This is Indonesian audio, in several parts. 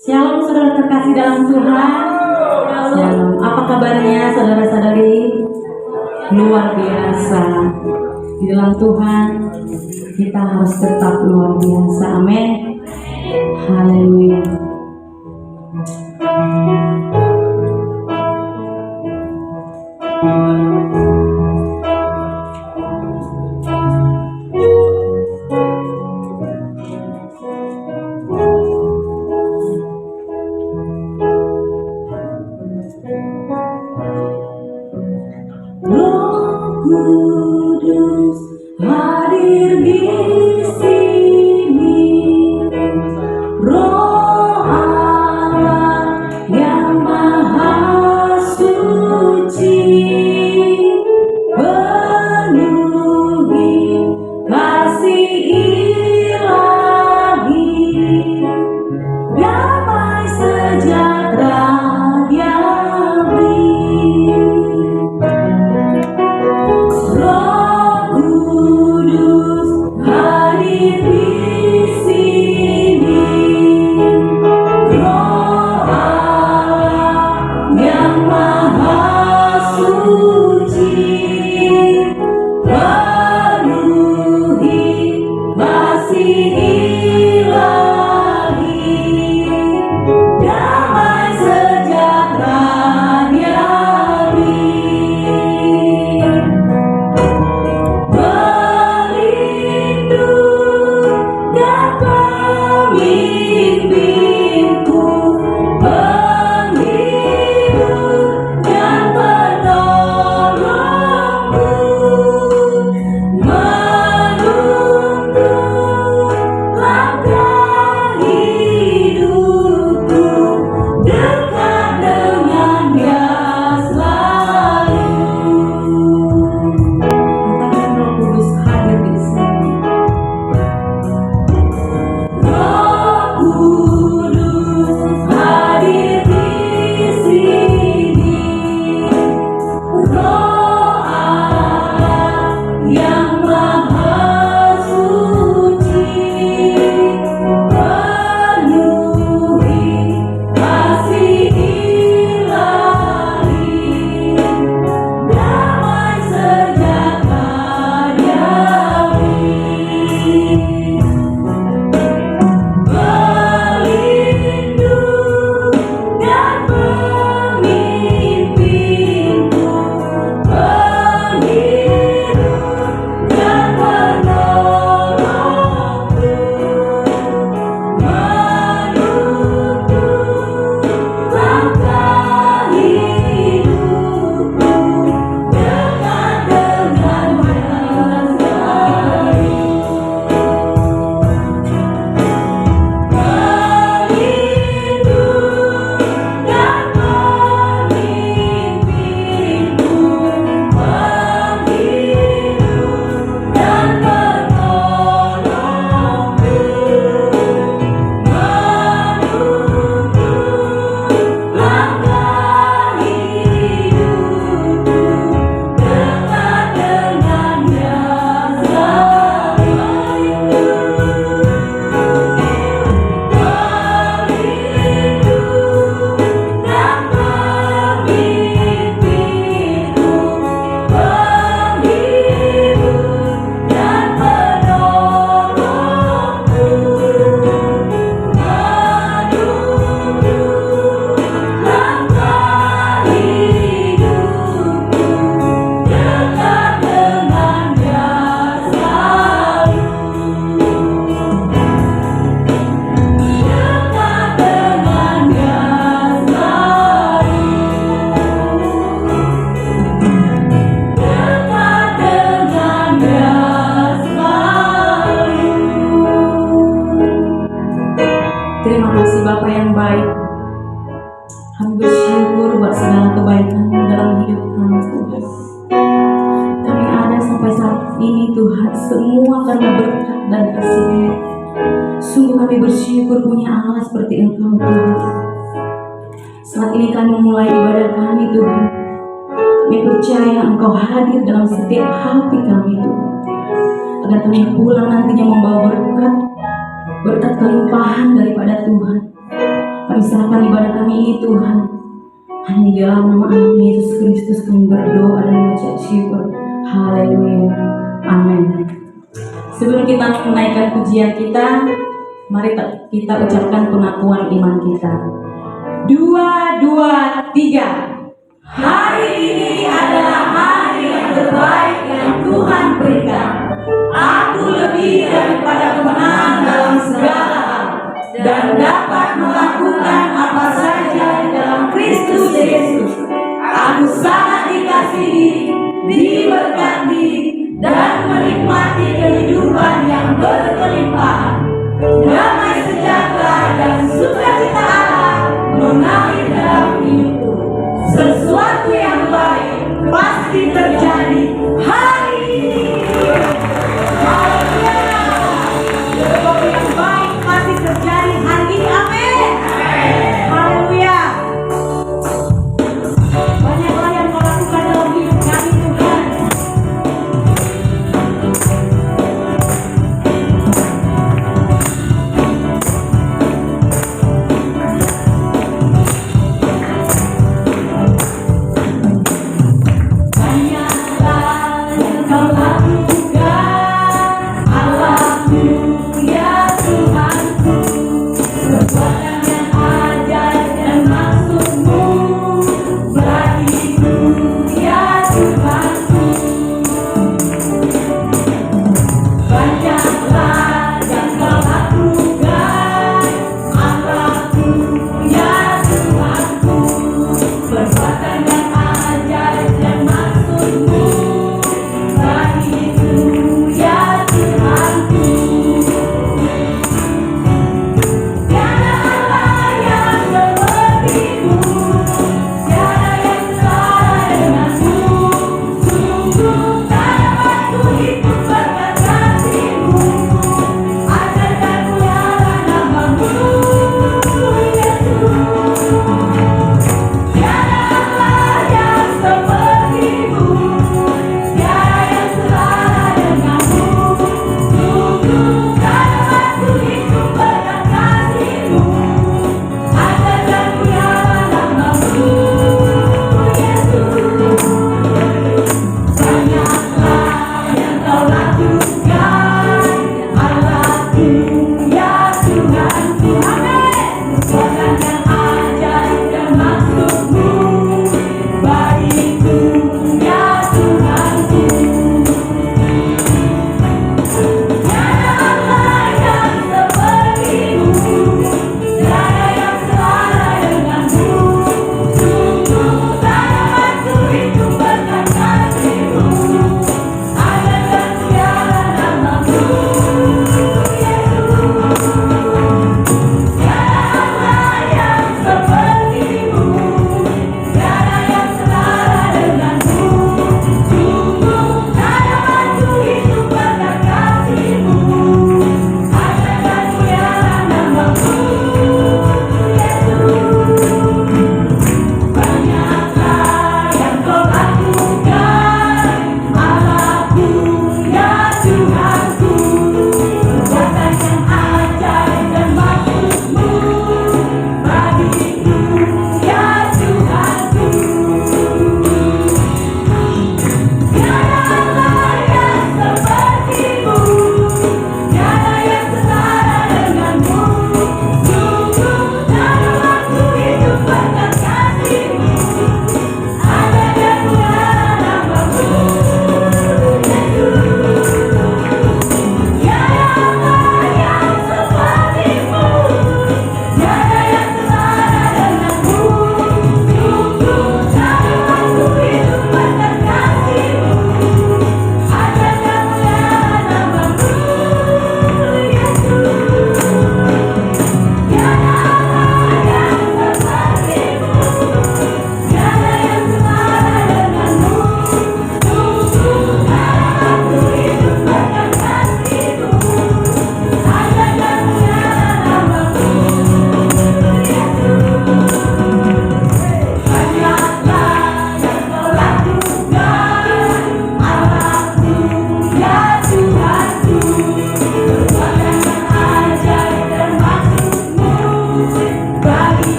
Shalom saudara terkasih dalam Tuhan. Shalom. Apa kabarnya saudara-saudari? Luar biasa. Di dalam Tuhan kita harus tetap luar biasa. Amin. Haleluya. Kudus hadir di sini, Roh Allah yang Maha Suci, penuhi kasih ilahi, damai sejahtera diambil. Roh Kudus hadir di sini, Roh Allah yang Maha Suci, penuhi kasih ilahi, damai sejahtera diambil. Pelindung dan pemimpinku, penghibur dan penolongku, menuntun langkah hidupku, dekat dengan Dia selalu. Katakan Roh Kudus hadir di sini. Roh Kudus hadir di sini, Roh Allah yang Maha Suci, penuhi kasih ilahi, damai sejahtera diambil. Pelindung dan pemimpinku, penghibur dan penolongku, menuntun langkah hidupku, dekat dengan Dia selalu. Pelindung dan pemimpinku, penghibur dan penolongku, menuntun langkah hidupku, dekat dengan Dia selalu. Pelindung dan pemimpinku, penghibur dan penolongku, menuntun langkah hidupku, dekat dengan Dia selalu. Dekat dengan Dia selalu. Dekat dengan Dia selalu. Terima kasih Bapa yang baik. Kami bersyukur buat segala kebaikan dalam hidup kami Tuhan. Kami ada sampai saat ini Tuhan, semua karena berkat dan kasih-Mu. Sungguh kami bersyukur punya Allah seperti Engkau Tuhan. Saat ini kami memulai ibadah kami Tuhan. Kami percaya Engkau hadir dalam setiap hati kami Tuhan, agar kami pulang nantinya membawa berkat kelimpahan daripada Tuhan. Kami serahkan ibadah kami ini Tuhan. Hanya di dalam nama anak Yesus Kristus kami berdoa dan mengucap syukur. Haleluya. Amin. Sebelum kita menaikkan pujian kita, mari kita ucapkan pengakuan iman kita. 2, 2, 3. Hari ini adalah hari yang terbaik yang Tuhan berikan. Aku lebih daripada pemenang dalam segala hal dan dapat melakukan apa saja dalam Kristus Yesus. Aku sangat dikasihi, diberkati, dan menikmati kehidupan yang berkelimpahan. Damai sejahtera dan sukacita Allah mengalir dalam hidupku. Sesuatu yang baik pasti terjadi hari ini. Haleluya. Sesuatu yang baik pasti terjadi hari ini. Amin. Haleluya. Banyaklah yang kau lakukan dalam hidup kami Tuhan.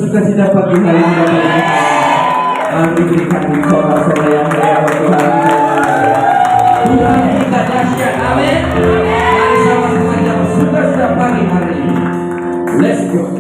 sukacita pagi hari ini Bapak Ibu. Mari berikan sorak-sorai yang meriah bagi Tuhan kita. Tuhan kita dahsyat, amin. Mari sama-sama kita bersukacita pagi hari ini. Let's go.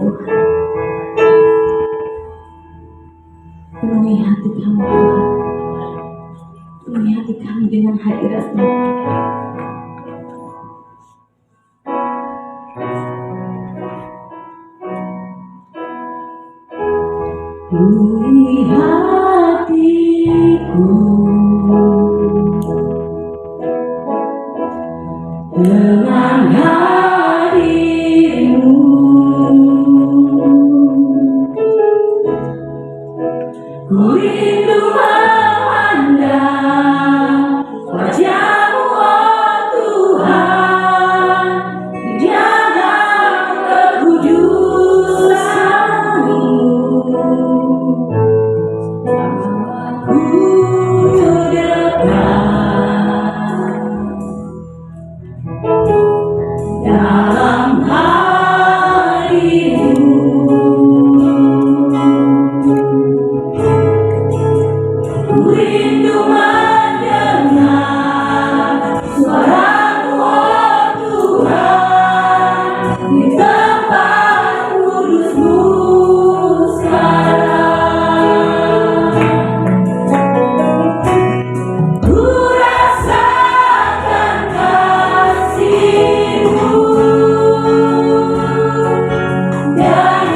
Tuhan. Penuhi hati kami Tuhan. Penuhi hati kami dengan hadirat-Mu. Penuhi hatiku dengan hadir-Mu. Ku rindu memandang wajah-Mu, oh Tuhan, di dalam kekudusan-Mu. Ku dekat dalam ku rindu mendengar suara-Mu, oh Tuhan, di tempat kudus-Mu sekarang. Ku rasakan kasih-Mu dan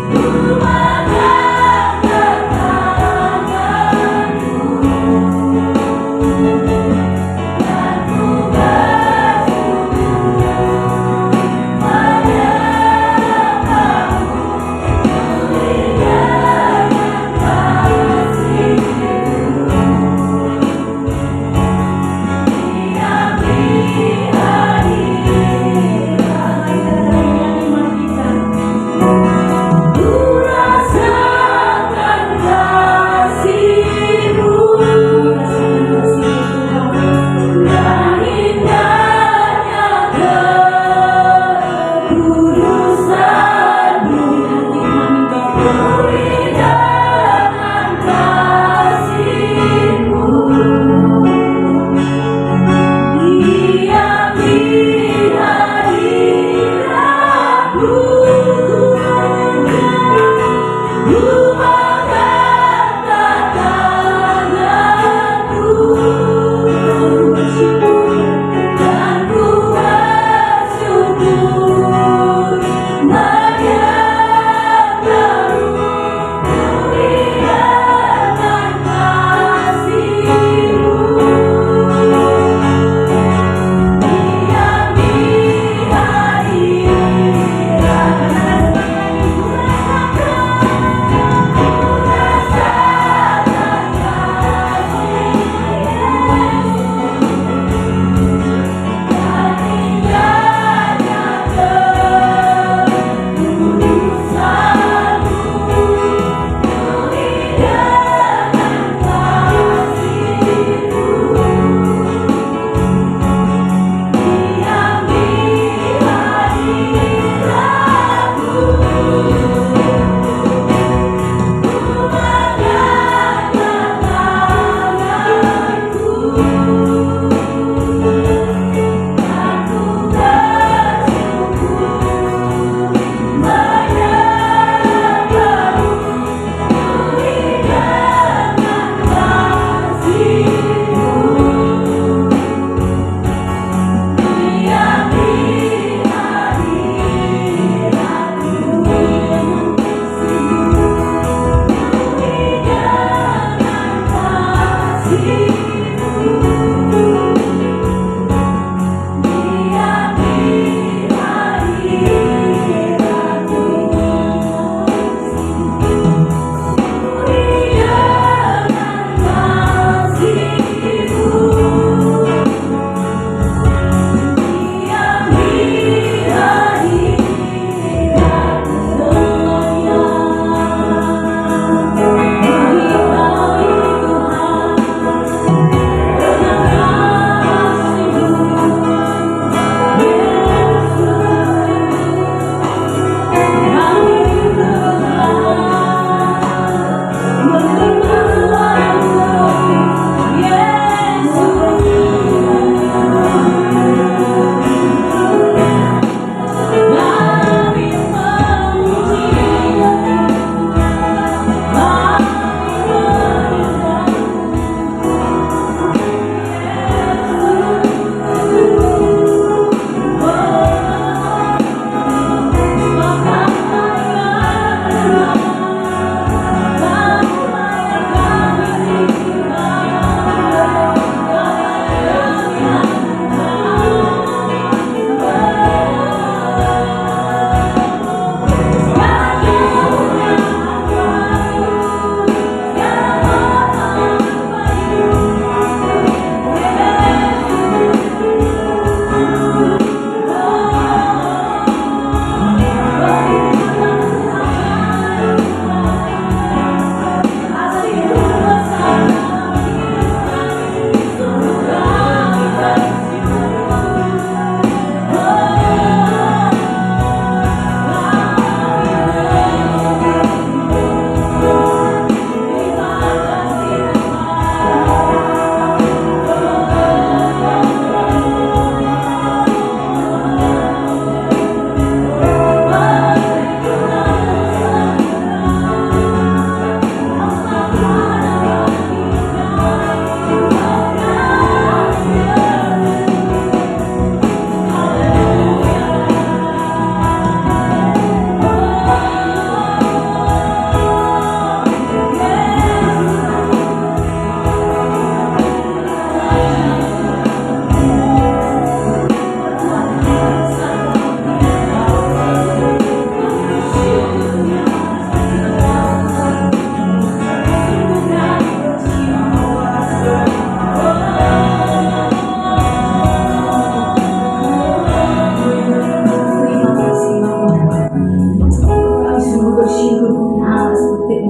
Ooh.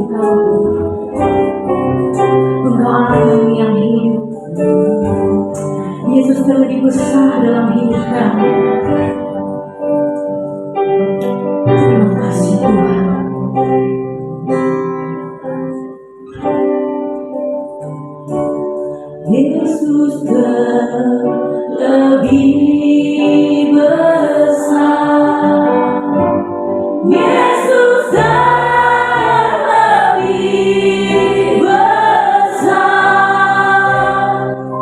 Engkau, Engkau Allah kami yang hidup. Yesus terlebih besar dalam hidup kami. Terima kasih Tuhan. Yesus terlebih besar. Yesus terlebih besar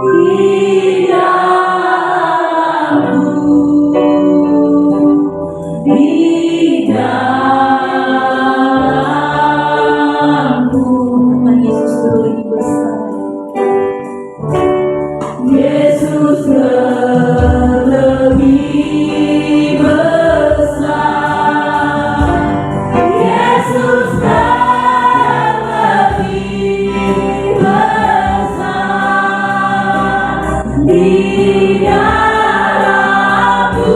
di dalamku, di dalamku. Tuhan Yesus terlebih besar. Yesus terlebih besar. Yesus terlebih besar di dalamku.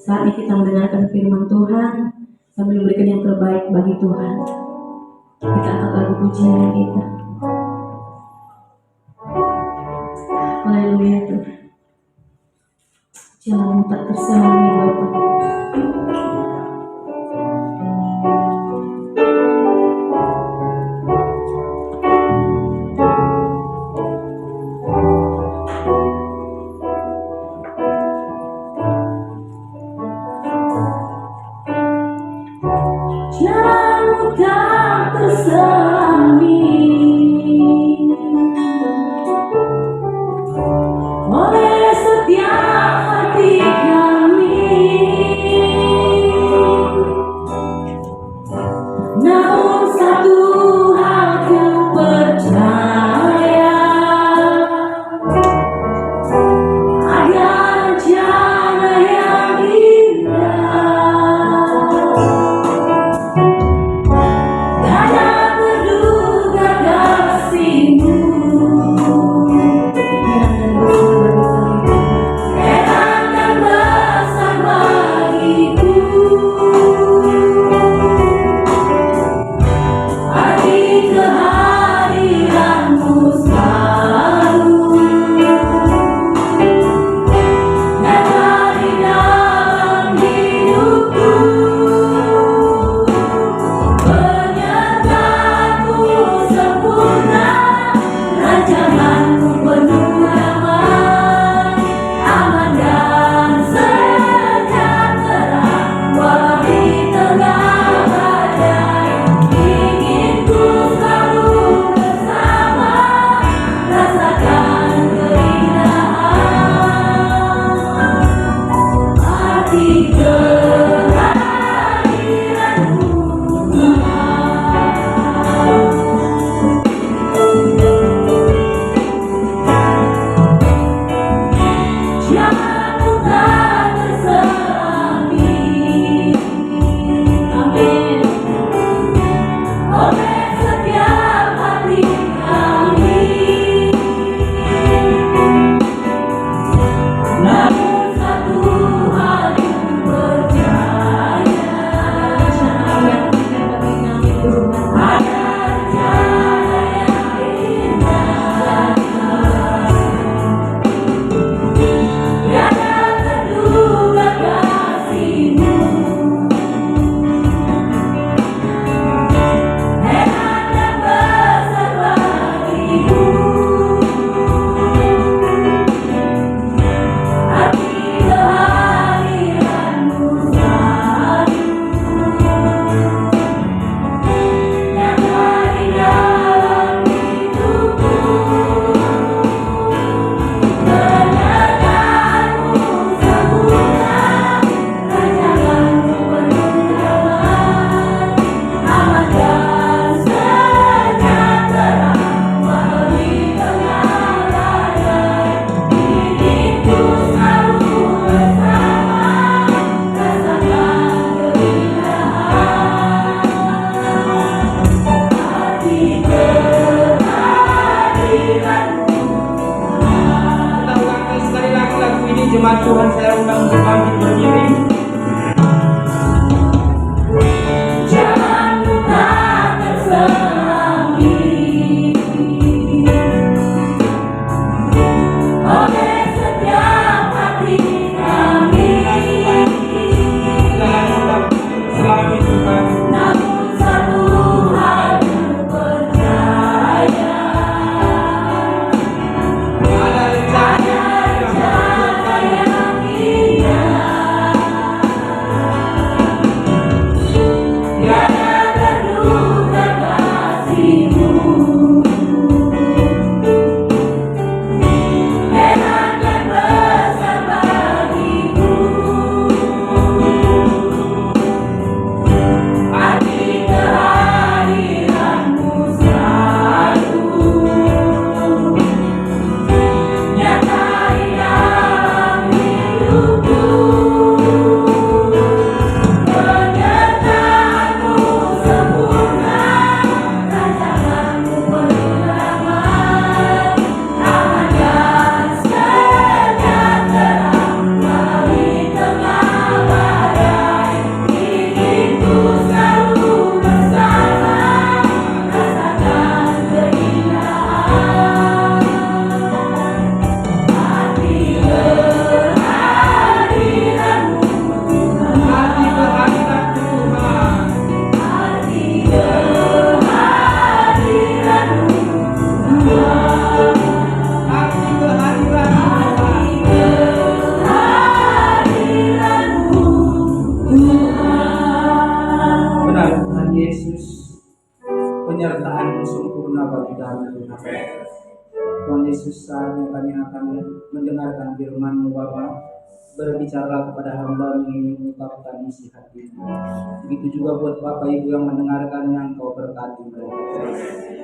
Saatnya kita mendengarkan firman Tuhan sambil memberikan yang terbaik bagi Tuhan. Kita angkat lagu pujian kita. Haleluya Tuhan. Jalan tak tersambung Bapa. Jalanmu tak terselami oleh setiap hati kami, namun satu hal ku percaya, ada rencana yang indah. Terduga Yesus, penyertaan-Mu sempurna bagi kami Tuhan. Tuhan Yesus, saatnya kami akan mendengarkan firman-Mu Bapa. Berbicaralah kepada hamba yang mengungkapkan isi hati. Begitu juga buat Bapak Ibu yang mendengarkan, yang Kau berkati mereka.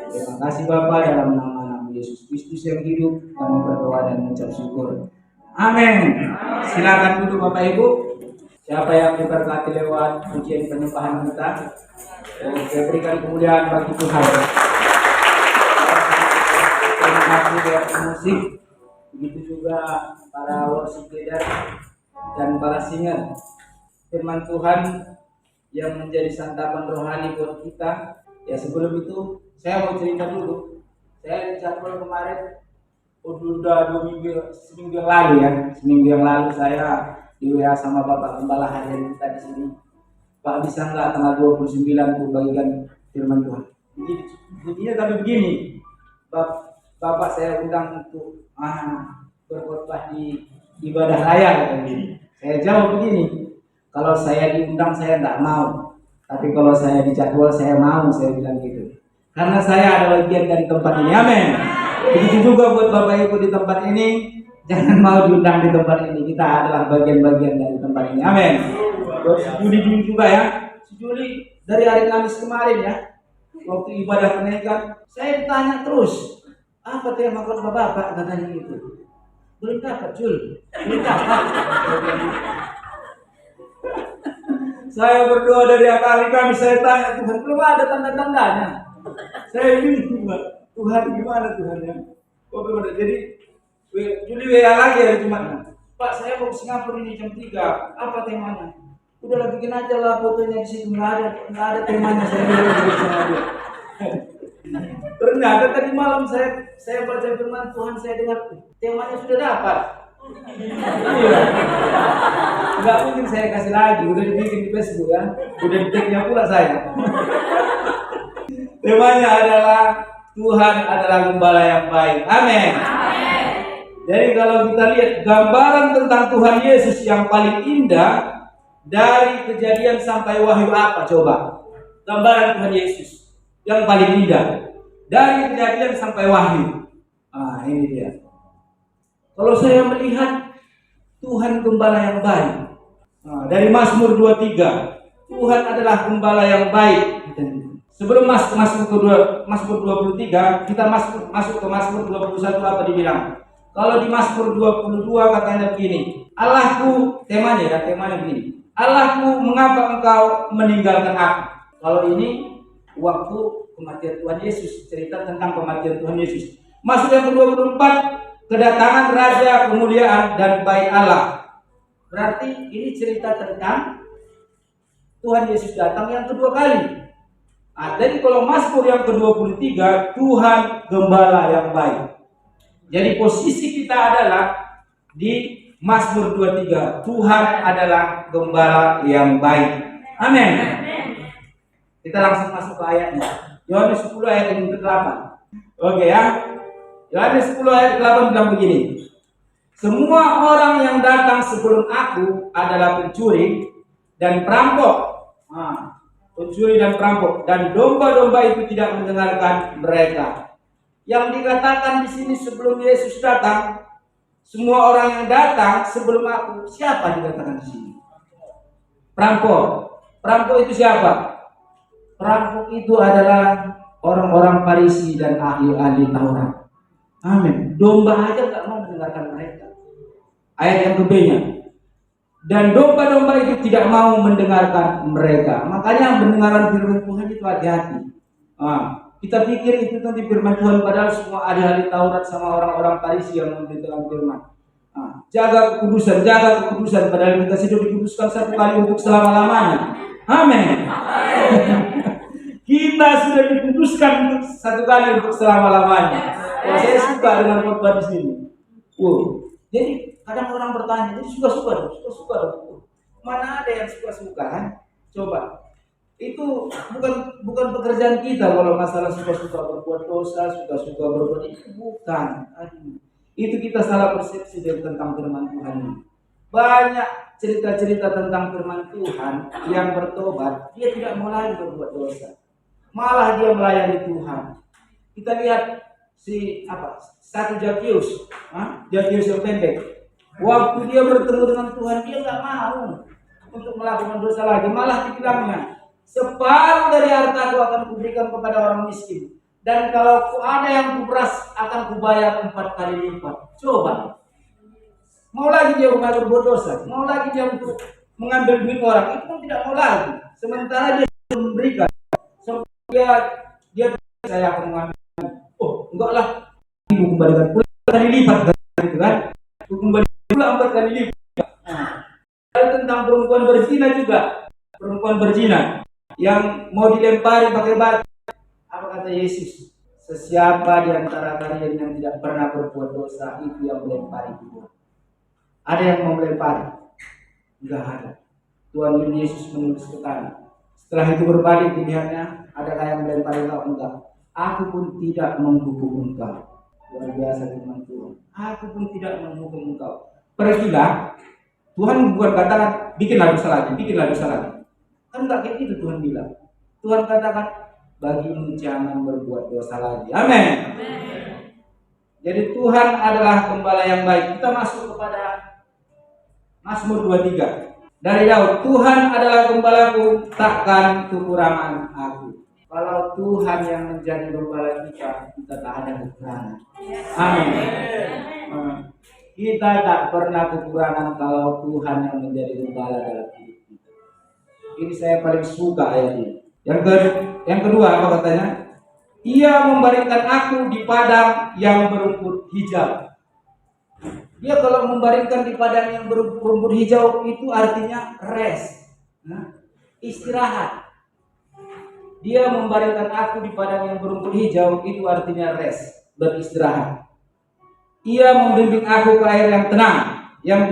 Terima kasih Bapa, dalam nama Anak Yesus Kristus yang hidup, kami berdoa dan mengucap syukur. Amin. Silakan duduk Bapak Ibu. Siapa yang diberkati lewat pujian penyembahan kita, saya berikan kemuliaan bagi Tuhan. Terima kasih buat musik, begitu juga para worship leader dan para singer. Firman Tuhan yang menjadi santapan rohani buat kita. Ya sebelum itu saya mau cerita dulu. Saya dijadwal kemarin udah seminggu yang lalu ya. Seminggu yang lalu saya di WA sama Bapak Gembala harian kita di sini. Pak, bisa nggak tanggal 29 tuh bagikan firman Tuhan? Intinya tapi begini, Bapak saya undang untuk berkhotbah di ibadah raya kayak gini. Saya jawab begini, kalau saya diundang saya nggak mau, tapi kalau saya dijadwal saya mau, saya bilang gitu. Karena saya ada bagian dari tempat ini, amin. Begitu juga buat Bapak Ibu di tempat ini, jangan mau diundang di tempat ini. Kita adalah bagian-bagian dari tempat ini, amin. Buat si Juli juga ya, si Juli dari hari Kamis kemarin ya, waktu ibadah kenaikan, saya ditanya terus, apa tema khotbah Bapak, katanya gitu. Belum dapat Jul, belum dapat. Saya berdoa dari hari Kamis, saya tanya Tuhan, belum ada tanda-tandanya. Saya bingung, Tuhan gimana Tuhan ya? Oh belum ada. Jadi Juli WA lagi hari Jumat. Pak, saya mau ke Singapura ini jam 3. Apa temanya? Udahlah bikin aja lah fotonya di situ, nggak ada temanya. Saya bilang sama dia. Ternyata tadi malam saya baca firman Tuhan, saya dengar temanya sudah dapat. Iya. Nggak mungkin saya kasih lagi, udah dibikin di Facebook ya, udah di-tag-nya pula saya. Temanya adalah Tuhan adalah gembala yang baik. Amin. Jadi kalau kita lihat gambaran tentang Tuhan Yesus yang paling indah dari Kejadian sampai Wahyu apa coba? Gambaran Tuhan Yesus yang paling indah dari Kejadian sampai Wahyu. Ini dia. Kalau saya melihat Tuhan gembala yang baik. Dari Mazmur 23, Tuhan adalah gembala yang baik. Sebelum Mazmur 23, kita masuk ke Mazmur 21 apa dibilang? Kalau di Mazmur 22 katanya begini, Allahku, temanya begini. Allahku, mengapa engkau meninggalkan aku? Kalau ini waktu kematian Tuhan Yesus, cerita tentang kematian Tuhan Yesus. Masuk yang ke-24, kedatangan Raja kemuliaan dan baik Allah. Berarti ini cerita tentang Tuhan Yesus datang yang kedua kali. Jadi kalau Mazmur yang ke-23, Tuhan gembala yang baik. Jadi posisi kita adalah di Mazmur 23, Tuhan adalah gembala yang baik. Amin. Kita langsung masuk ke ayatnya. Yohanes 10 ayat yang ke-8. Oke ya. Yohanes 10 ayat ke-8 bilang begini. Semua orang yang datang sebelum aku adalah pencuri dan perampok. Pencuri dan perampok, dan domba-domba itu tidak mendengarkan mereka. Yang dikatakan di sini sebelum Yesus datang, semua orang yang datang sebelum aku, siapa dikatakan di sini? Perampok. Perampok itu siapa? Perampok itu adalah orang-orang Farisi dan ahli-ahli Taurat. Amin. Domba aja tak mau mendengarkan mereka. Ayat yang ke-B-nya. Dan domba-domba itu tidak mau mendengarkan mereka. Makanya mendengarkan firman Tuhan itu hati-hati. Kita pikir itu nanti firman Tuhan, padahal semua ahli-ahli Taurat sama orang-orang Farisi yang memberitakan firman. Jaga kekudusan, padahal kita sudah dikuduskan satu kali untuk selama-lamanya. Amin. Kita sudah dikuduskan untuk satu kali untuk selama-lamanya. Saya suka dengan khotbah di sini. Jadi kadang orang bertanya, jadi suka-suka dong. Mana ada yang suka-suka kan? Coba. Itu bukan pekerjaan kita kalau masalah suka-suka berbuat dosa, suka-suka berbuat itu bukan. Itu kita salah persepsi tentang firman Tuhan. Banyak cerita-cerita tentang firman Tuhan yang bertobat, dia tidak mau lagi berbuat dosa. malah dia melayani Tuhan. Kita lihat satu Zakius, Zakius yang pendek. Waktu dia bertemu dengan Tuhan, dia nggak mau untuk melakukan dosa lagi. Malah dibilangnya, separuh dari hartaku akan kuberikan kepada orang miskin. Dan kalau ada yang kuperas, akan kubayar 4 kali lipat. Coba, mau lagi dia berbuat dosa, mau lagi dia untuk mengambil duit orang, itu pun tidak mau lagi. Sementara dia memberikan, dia saya akan mengambil. Oh, enggak lah, ibu kembalikan pula kali lipat, gitu kan? Kembalikan pula 4 kali lipat. Tentang perempuan berzina juga, perempuan berzina yang mau dilempari pakai batu. Apa kata Yesus? Sesiapa di antara kalian yang tidak pernah berbuat dosa, itu yang melempari Tuhan. Ada yang mau melempari? Enggak ada. Tuhan Yesus menulis ke tanah. Setelah itu berbalik dilihatnya, adakah yang melempari engkau? Enggak. Aku pun tidak menghukum engkau. Luar biasa firman Tuhan. Aku pun tidak menghukum engkau. Pergilah. Tuhan bukan katakan bikinlah dosa lagi, bikinlah dosa lagi. Kan enggak kayak gitu Tuhan bilang. Tuhan katakan bagimu jangan berbuat dosa lagi. Amin. Jadi Tuhan adalah gembala yang baik. Kita masuk kepada Mazmur 23. Dari Daud, Tuhan adalah gembalaku, takkan kekurangan aku. Kalau Tuhan yang menjadi gembala kita, kita tak ada kekurangan. Amin. Kita tak pernah kekurangan kalau Tuhan yang menjadi gembala dalam hidup kita. Ini saya paling suka ayat ini. Yang kedua apa katanya? Ia membaringkan aku di padang yang berumput hijau. Dia kalau membaringkan di padang yang berumput hijau itu artinya rest, istirahat. Dia membaringkan aku di padang yang berumput hijau itu artinya rest, beristirahat. Ia membimbing aku ke air yang tenang. Yang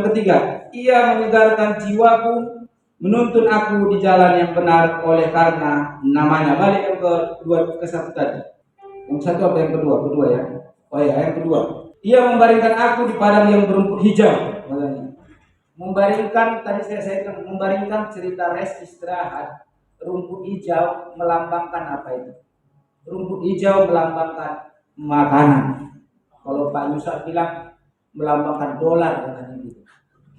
ketiga, ia menyegarkan jiwaku, menuntun aku di jalan yang benar oleh karena namanya. Balik yang ke satu tadi. Yang satu apa yang kedua? Kedua ya. Oh ya, yang kedua. Ia membaringkan aku di padang yang berumput hijau. Membaringkan tadi saya membaringkan cerita rest istirahat. Rumput hijau melambangkan apa itu? Rumput hijau melambangkan makanan. Kalau Pak Yusuf bilang melambangkan dolar katanya gitu.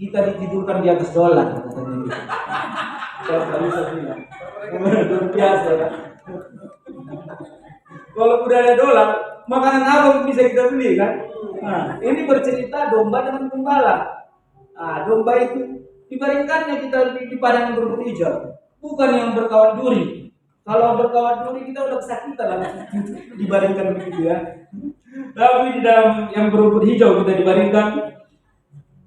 Kita ditidurkan di atas dolar katanya gitu. Kalau Pak Yusuf bilang luar biasa ya. Kalau udah ada dolar, makanan apa bisa kita beli kan? Nah, ini bercerita domba dengan gembala. Nah, domba itu dibaringkannya kita di padang yang berumput hijau, bukan yang berkawan duri. Kalau berkawan duri kita udah kesakitan lah dibaringkan begitu ya. Tapi di dalam yang berumput hijau kita dibaringkan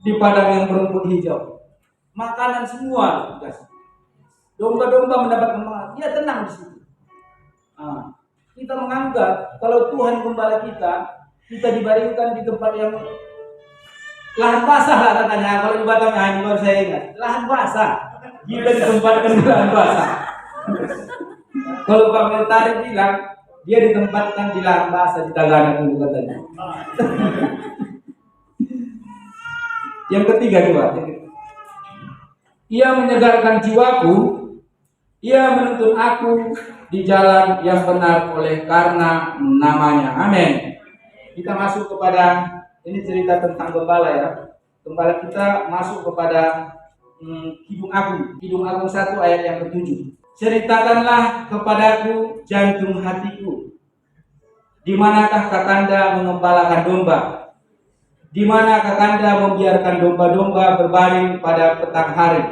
di padang yang berumput hijau. Makanan semua dikasih. Domba-domba mendapat makanan, dia tenang di situ. Nah, kita menganggap kalau Tuhan gembala kita dibaringkan di tempat yang lahan basah lah katanya. Kalau di Batam hanya baru saya ingat lahan basah. Kita ditempatkan di lahan basah. Kalau Pak Mentari bilang dia ditempatkan di lahan basah di Tagana dulu katanya. Yang ketiga coba. Ia menyegarkan jiwaku, ia menuntun aku di jalan yang benar oleh karena namanya. Amin. Kita masuk kepada ini cerita tentang gembala ya. Gembala kita masuk kepada Kidung Agung. Kidung Agung 1 ayat yang ke-7. Ceritakanlah kepadaku jantung hatiku. Di manakah Kakanda mengembalakan domba? Di mana Kakanda membiarkan domba-domba berbaring pada petang hari?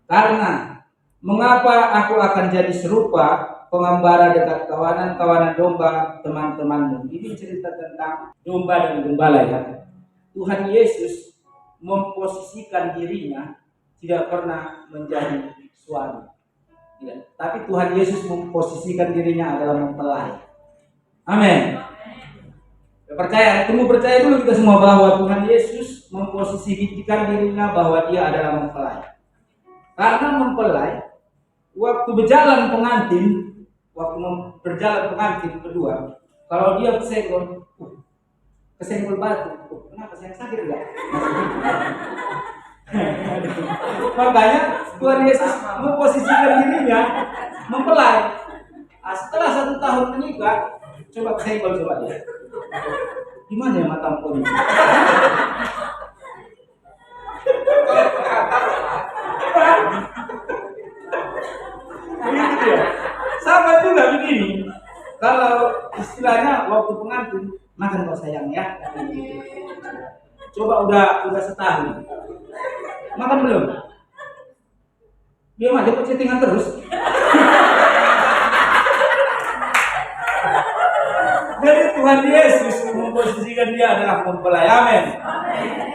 Karena mengapa aku akan jadi serupa pengembara dekat kawanan-kawanan domba teman-temanmu. Ini cerita tentang domba dan gembala ya. Tuhan Yesus memposisikan dirinya tidak pernah menjadi suami. Ya. Tapi Tuhan Yesus memposisikan dirinya adalah mempelai. Amin. Percaya, tunggu percaya dulu kita semua bahwa Tuhan Yesus memposisikan dirinya bahwa dia adalah mempelai. Karena mempelai, waktu berjalan pengantin kedua, kalau dia kesenggol batu, kenapa saya sakit enggak? Makanya Tuhan Yesus memposisikan dirinya mempelai. Setelah 1 tahun menikah, coba saya coba dia. Gimana ya mata ini? Begitu dia. Sama juga begini. Kalau istilahnya waktu pengantin, makan kau sayang ya. Coba udah setahun. Makan belum? Dia mah dia chattingan terus. Jadi Tuhan Yesus memposisikan dia adalah mempelai. Amin.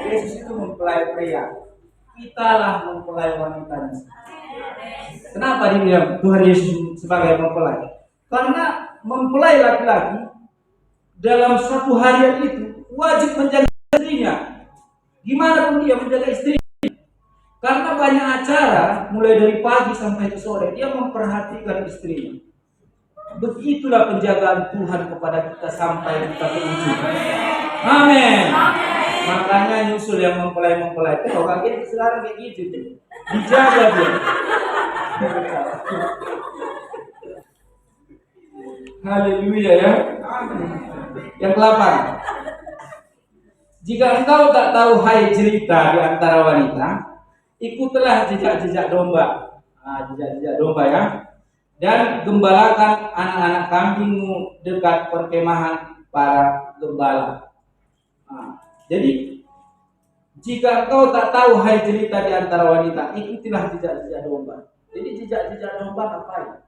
Yesus itu mempelai pria. Kitalah mempelai wanitanya. Kenapa dibilang Tuhan Yesus sebagai mempelai? Karena mempelai laki-laki dalam satu harian itu wajib menjaga istrinya. Gimana pun dia menjaga istrinya. Karena banyak acara, mulai dari pagi sampai ke sore, dia memperhatikan istrinya. Begitulah penjagaan Tuhan kepada kita sampai kita ke ujung. Amin. Makanya nyusul yang mempelai-mempelai. Kalau kaget sekarang kayak gitu tuh. Dijaga dia. Haleluya ya. Yang ke-8. Jika engkau tak tahu hai cerita di antara wanita, ikutlah jejak-jejak domba. Jejak-jejak domba ya. Dan gembalakan anak-anak kambingmu dekat perkemahan para gembala. Jadi jika engkau tak tahu hai cerita di antara wanita, ikutilah jejak-jejak domba. Jadi jejak-jejak domba ngapain?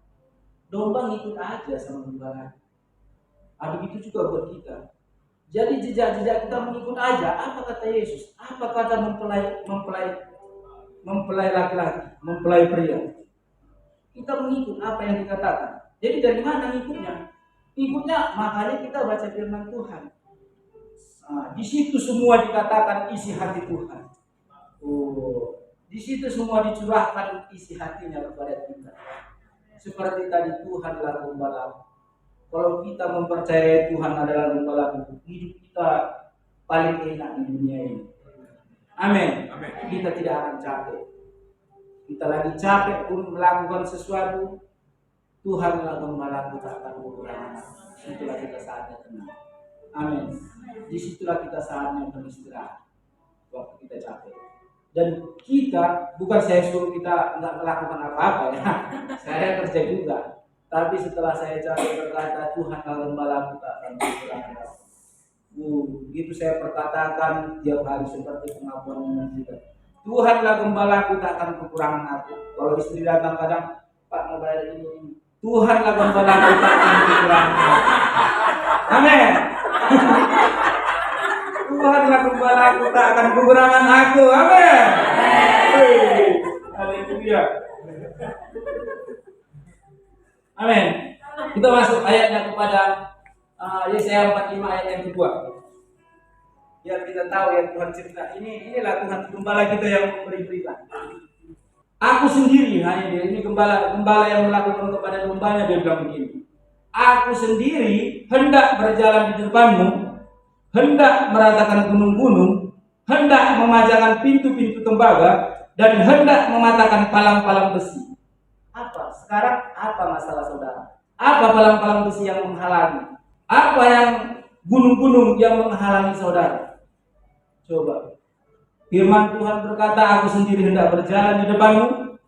Domba ngikut aja sama gembala. Begitu juga buat kita. Jadi jejak-jejak kita mengikut aja. Apa kata Yesus? Apa kata mempelai laki-laki, mempelai pria? Kita mengikut apa yang dikatakan. Jadi dari mana ngikutnya? Ngikutnya makanya kita baca firman Tuhan. Di situ semua dikatakan isi hati Tuhan. Di situ semua dicurahkan isi hatinya kepada kita. Seperti tadi Tuhanlah gembala. Kalau kita mempercayai Tuhan adalah gembala, hidup kita paling enak di dunia ini. Amin. Kita tidak akan capek. Kita lagi capek pun melakukan sesuatu, Tuhanlah gembala, kita akan berkurang. Disitulah kita saatnya tenang. Amin. Disitulah kita saatnya beristirahat waktu kita capek. Dan kita, bukan saya suruh kita nggak melakukan apa-apa ya, saya kerja juga. Tapi setelah saya capek berkata, Tuhanlah gembala, kita akan berkurang. Gitu saya perkatakan tiap hari seperti pengakuan kita. Tuhanlah gembalaku, tak akan kekurangan aku. Kalau istri datang kadang, Pak mau bayar ini. Tuhanlah gembalaku, tak akan kekurangan aku. Amin. Tuhanlah gembalaku, tak akan kekurangan aku. Amin. Haleluya. Amin. Kita masuk ayatnya kepada Yesaya 45 ayat yang kedua. Biar kita tahu yang Tuhan cerita inilah Tuhan gembala kita yang memberi berita. Aku sendiri hanya dia ini gembala yang melakukan kepada dombanya, dia bilang begini. Aku sendiri hendak berjalan di depanmu, hendak meratakan gunung-gunung, hendak memajangkan pintu-pintu tembaga, dan hendak mematahkan palang-palang besi. Apa? Sekarang apa masalah saudara? Apa palang-palang besi yang menghalangi? Apa yang gunung-gunung yang menghalangi saudara? Coba. Firman Tuhan berkata, aku sendiri hendak berjalan di depanmu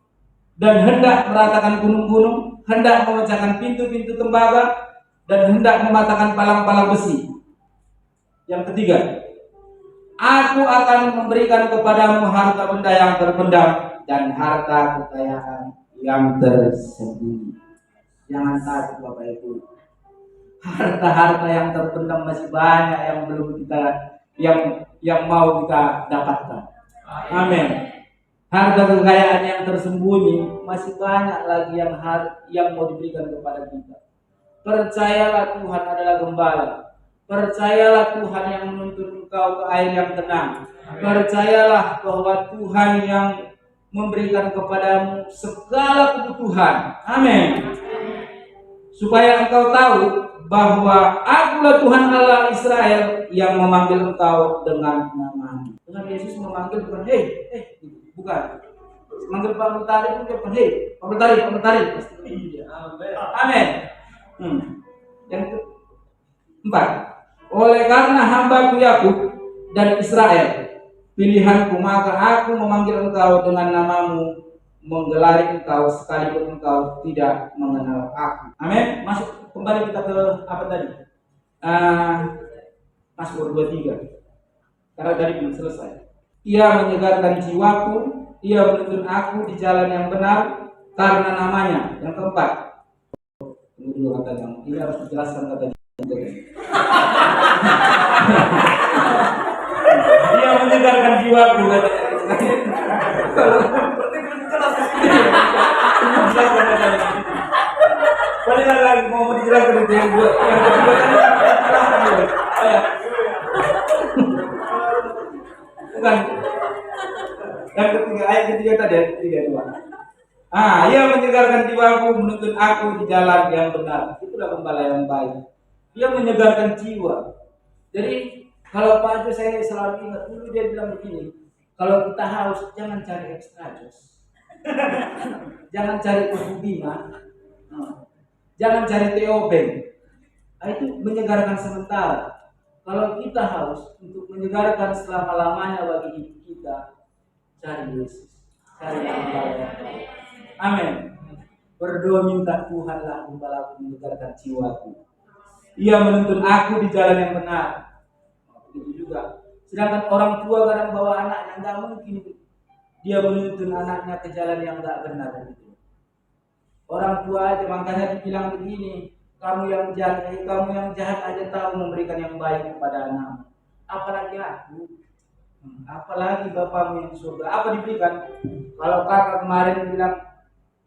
dan hendak meratakan gunung-gunung, hendak memecahkan pintu-pintu tembaga dan hendak mematahkan palang-palang besi. Yang ketiga, aku akan memberikan kepadamu harta benda yang terpendam dan harta kekayaan yang tersembunyi. Jangan takut Bapak Ibu. Harta-harta yang terpendam masih banyak yang belum kita yang mau kita dapatkan. Amin. Harta kekayaan yang tersembunyi masih banyak lagi yang mau diberikan kepada kita. Percayalah Tuhan adalah gembala. Percayalah Tuhan yang menuntun engkau ke air yang tenang. Percayalah bahwa Tuhan yang memberikan kepadamu segala kebutuhan. Amin. Supaya engkau tahu bahwa akulah Tuhan Allah Israel yang memanggil engkau dengan nama. Tuhan Yesus memanggil bukan bukan. Manggil Pak Mentari pun bukan Pak Mentari. Amin. 4. Oleh karena hambaku Yakub dan Israel, pilihanku, maka aku memanggil engkau dengan namamu, menggelari engkau sekalipun engkau tidak mengenal aku. Amin. Masuk kembali kita ke apa tadi? Mazmur 23. Karena tadi belum selesai. Ia menyegarkan jiwaku, ia menuntun aku di jalan yang benar karena namanya. Yang keempat, tunggu dulu katanya, ini harus dijelaskan kata dia menyegarkan jiwaku katanya. Balik lagi mau dijelaskan itu yang kedua bukan yang ketiga, ayat ketiga tadi, ayat ketiga dua. Ia menyegarkan jiwaku, menuntun aku di jalan yang benar. Itulah gembala yang baik. Dia menyegarkan jiwa. Jadi kalau Pak Jo, saya selalu ingat dulu dia bilang begini, kalau kita haus jangan cari extra jus, jangan cari kopi bima, jangan cari teoben. Itu menyegarkan sementara. Kalau kita haus untuk menyegarkan selama-lamanya bagi hidup kita, cari Yesus, cari gembala. Amin. Berdoa minta Tuhanlah gembalaku menyegarkan jiwaku. Ia menuntun aku di jalan yang benar. Begitu juga. Sedangkan orang tua kadang bawa anaknya, nggak mungkin dia menuntun anaknya ke jalan yang nggak benar. Orang tua aja makanya dibilang begini, kamu yang jahat aja tahu memberikan yang baik kepada anakmu. Apalagi aku, apalagi bapakmu yang di surga. Apa diberikan? Kalau kakak kemarin bilang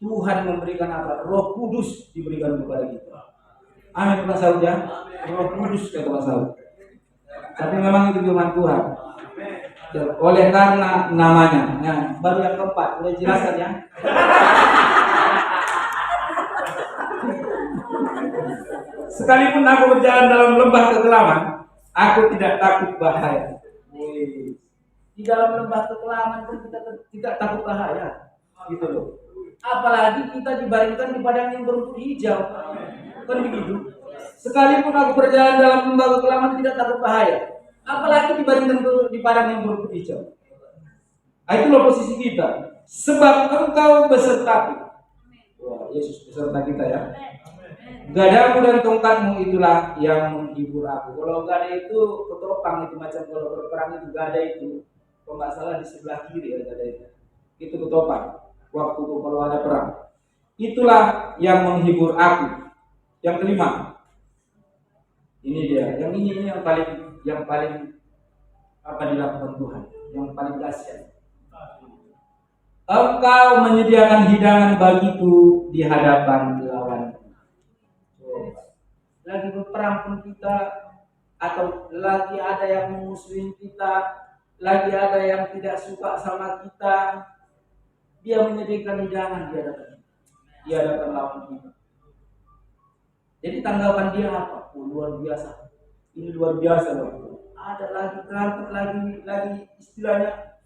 Tuhan memberikan apa? Roh Kudus diberikan kepada kita. Amin Pak Saud ya. Roh Kudus kata Pak Saud. Tapi memang itu firman Tuhan. Oleh karena namanya. Nah, baru yang keempat, udah jelaskan ya. Sekalipun aku berjalan dalam lembah kekelaman, aku tidak takut bahaya. Di dalam lembah kekelaman pun kita tidak takut bahaya. Gitu loh. Apalagi kita dibaringkan di padang yang berumput hijau. Kan begitu. Sekalipun aku berjalan dalam lembah kekelaman tidak takut bahaya, apalagi dibaringkan di padang yang berumput hijau. Itulah posisi kita. Sebab engkau besertaku. Wah, Yesus beserta kita ya. Gadamu dan tongkatmu itulah yang menghibur aku. Kalau gada itu ketopang itu macam kalau berperang itu gada itu, kalau nggak salah di sebelah kiri ya gada itu. Itu ketopang. Waktu itu kalau ada perang. Itulah yang menghibur aku. Yang kelima. Ini dia. Yang ini yang paling apa dilakukan Tuhan, yang paling dahsyat. Engkau menyediakan hidangan bagiku di hadapan lawanku. Lagi berperang pun kita, atau lagi ada yang memusuhin kita, lagi ada yang tidak suka sama kita, dia menyediakan hidangan di hadapan lawan kita. Jadi tanggapan dia apa? Luar biasa. Ini luar biasa loh. Ada lagi berantem lagi istilahnya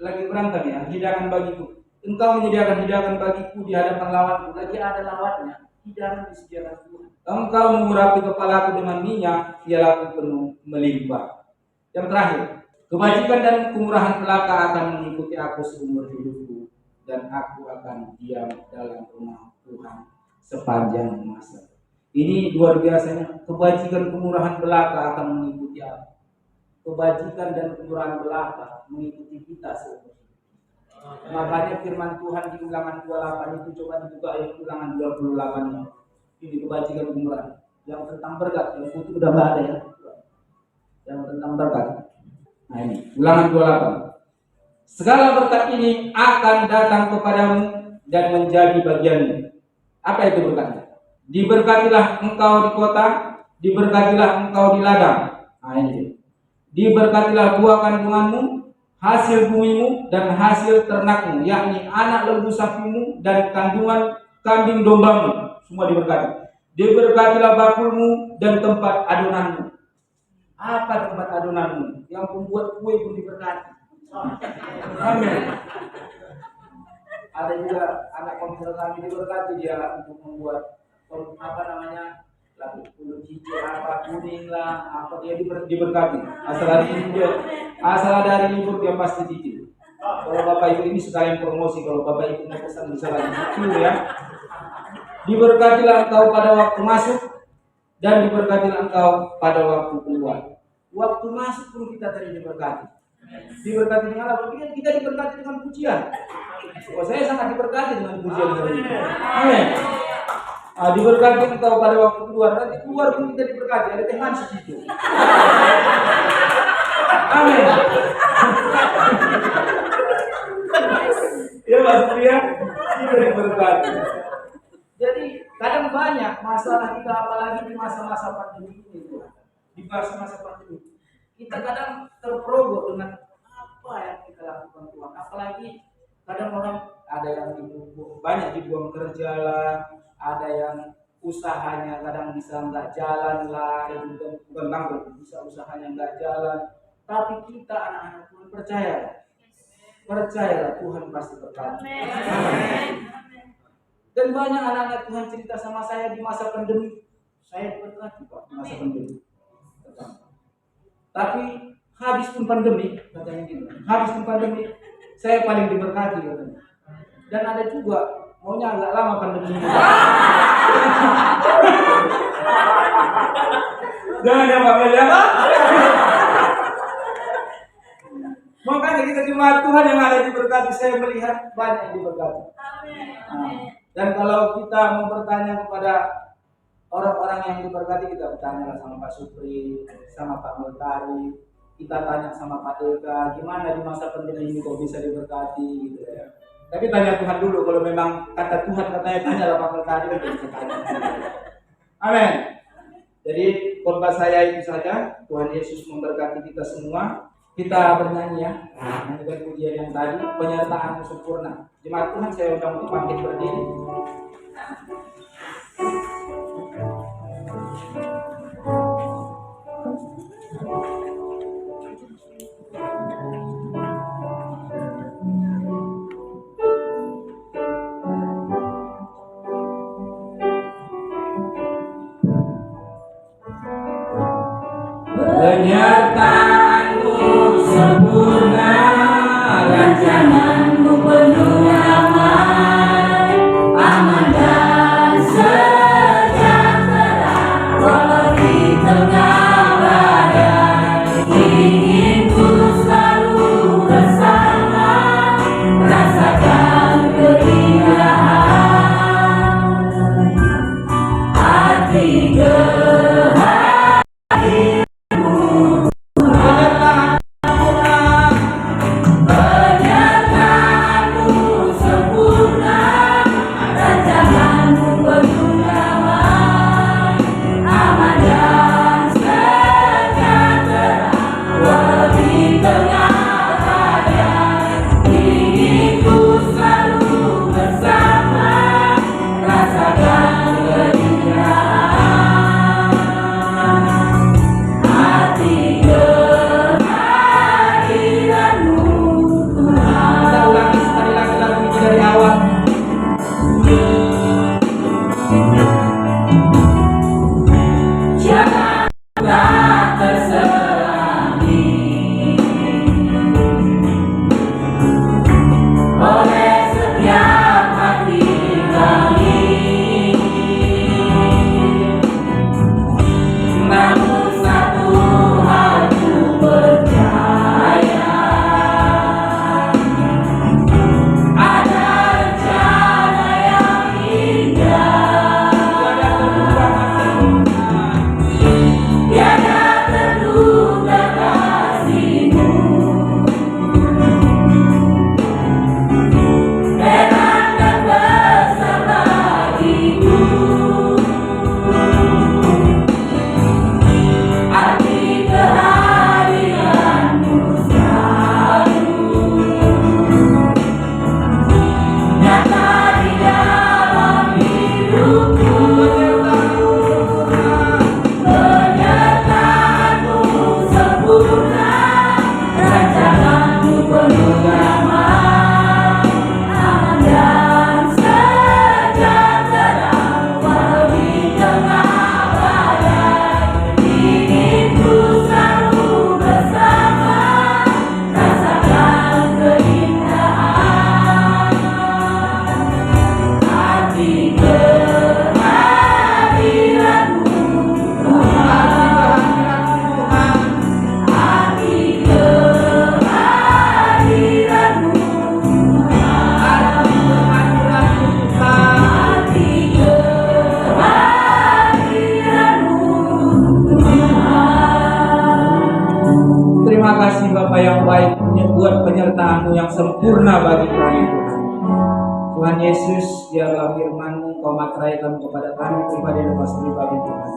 lagi berantem ya. Hidangan bagiku. Engkau menyediakan hidangan bagiku di hadapan lawanku. Lagi ada lawannya. Hidangan disediakan Tuhan. Engkau mengurapi kepalaku dengan minyak, ialah penuh melimpah. Yang terakhir, kebajikan dan kemurahan belaka akan mengikuti aku seumur hidupku, dan aku akan diam dalam rumah Tuhan sepanjang masa. Ini luar biasanya. Kebajikan kemurahan belaka akan mengikuti aku. Kebajikan dan kemurahan belaka mengikuti kita seumur hidup. Makanya firman Tuhan di Ulangan 28 itu coba dibuka ayat Ulangan 28. Ini kebajikan kemurahan. Yang tentang berkat, yang putih udah nggak ada ya. Yang tentang berkat. Nah ini Ulangan 28. Segala berkat ini akan datang kepadamu dan menjadi bagianmu. Apa itu berkatnya? Diberkatilah engkau di kota, diberkatilah engkau di ladang. Nah ini. Diberkatilah buah kandunganmu, hasil bumimu dan hasil ternakmu, yakni anak lembu sapimu dan kandungan kambing dombamu, semua diberkati. Diberkatilah bakulmu dan tempat adonanmu. Apa tempat adonanmu? Yang pembuat kue pun diberkati. Amin. Ada juga anak komsel kami diberkati dia untuk membuat lalu kulit hijau apa kuning lah, apa dia diberkati. Asal dari libur dia pasti cicil. Kalau Bapak Ibu ini sekalian promosi, kalau Bapak Ibu mau pesan bisa lagi cicil ya. Diberkatilah engkau pada waktu masuk dan diberkatilah engkau pada waktu keluar. Waktu masuk pun kita tadi diberkati. Diberkati dengan apa? Kita diberkati dengan pujian. Oh, saya sangat diberkati dengan pujian hari ini. Amin. Diberkati engkau pada waktu keluar. Nanti keluar pun kita diberkati. Ada teman di situ. Amin. Ya maksudnya ya, kita diberkati. Jadi kadang banyak masalah kita, apalagi di masa-masa pandemi ini, di masa-masa pandemi kita kadang terperogok dengan apa yang kita lakukan Tuhan. Apalagi kadang orang ada yang banyak dibuang kerja lah, ada yang usahanya kadang bisa nggak jalan lah, bukan bangkrut, bisa usahanya nggak jalan. Tapi kita anak-anak Tuhan percayalah Tuhan pasti berkati. Dan banyak anak-anak Tuhan cerita sama saya di masa pandemi, saya berkati Pak di masa pandemi. Tapi habis pun pandemi, katanya gitu. Habis pun pandemi, saya paling diberkati katanya. Dan ada juga maunya agak lama pandemi ini. Jangan ya Pak Mel ya. Makanya kita cuma Tuhan yang ada diberkati. Saya melihat banyak yang diberkati. Dan kalau kita mau bertanya kepada orang-orang yang diberkati, kita bertanya sama Pak Supri, sama Pak Meltari, kita tanya sama Pak Deka, gimana di masa pandemi ini kok bisa diberkati gitu ya. Tapi tanya Tuhan dulu, kalau memang kata Tuhan katanya tanyalah Pak Meltari, kan bisa tanya. Amin. Jadi khotbah saya itu saja. Tuhan Yesus memberkati kita semua. Kita bernyanyi ya, nyanyikan pujian yang tadi, penyertaanmu sempurna. Jemaat Tuhan, saya undang untuk bangkit berdiri. Penyertaanmu sempurna, rancanganmu penuh damai, aman dan sejahtera, walau di tengah badai. Ingin ku selalu bersama, rasakan keindahan hati penyertaan Yesus, biarlah firman-Mu Kau materaikan kepada kami pribadi lepas pribadi Tuhan.